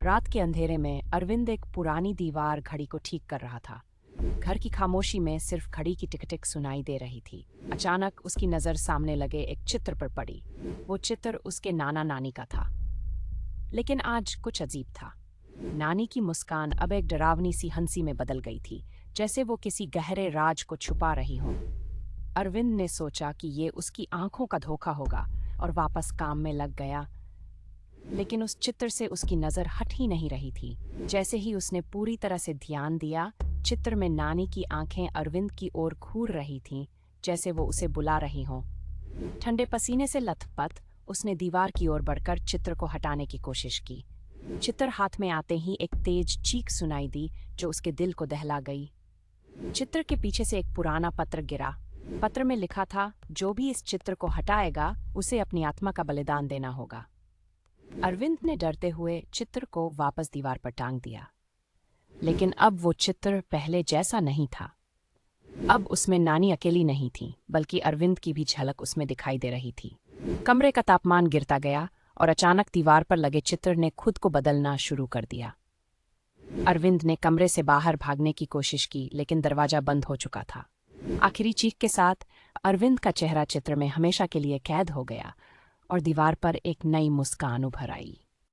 रात के अंधेरे में अरविंद एक पुरानी दीवार घड़ी को ठीक कर रहा था। घर की खामोशी में सिर्फ घड़ी की टिक टिक सुनाई दे रही थी। अचानक उसकी नजर सामने लगे एक चित्र पर पड़ी। वो चित्र उसके नाना नानी का था, लेकिन आज कुछ अजीब था। नानी की मुस्कान अब एक डरावनी सी हंसी में बदल गई थी, जैसे वो किसी गहरे राज को छुपा रही हो। अरविंद ने सोचा कि ये उसकी आंखों का धोखा होगा और वापस काम में लग गया। लेकिन उस चित्र से उसकी नजर हट ही नहीं रही थी। जैसे ही उसने पूरी तरह से ध्यान दिया, चित्र में नानी की आंखें अरविंद की ओर घूर रही थीं, जैसे वो उसे बुला रही हों। ठंडे पसीने से लथपथ उसने दीवार की ओर बढ़कर चित्र को हटाने की कोशिश की। चित्र हाथ में आते ही एक तेज चीख सुनाई दी, जो उसके दिल को दहला गई। चित्र के पीछे से एक पुराना पत्र गिरा। पत्र में लिखा था, जो भी इस चित्र को हटाएगा उसे अपनी आत्मा का बलिदान देना होगा। अरविंद ने डरते हुए चित्र को वापस दीवार पर टांग दिया, लेकिन अब वो चित्र पहले जैसा नहीं था। अब उसमें नानी अकेली नहीं थी, बल्कि अरविंद की भी झलक उसमें दिखाई दे रही थी। कमरे का तापमान गिरता गया और अचानक दीवार पर लगे चित्र ने खुद को बदलना शुरू कर दिया। अरविंद ने कमरे से बाहर भागने की कोशिश की, लेकिन दरवाजा बंद हो चुका था। आखिरी चीख के साथ अरविंद का चेहरा चित्र में हमेशा के लिए कैद हो गया और दीवार पर एक नई मुस्कान उभर आई।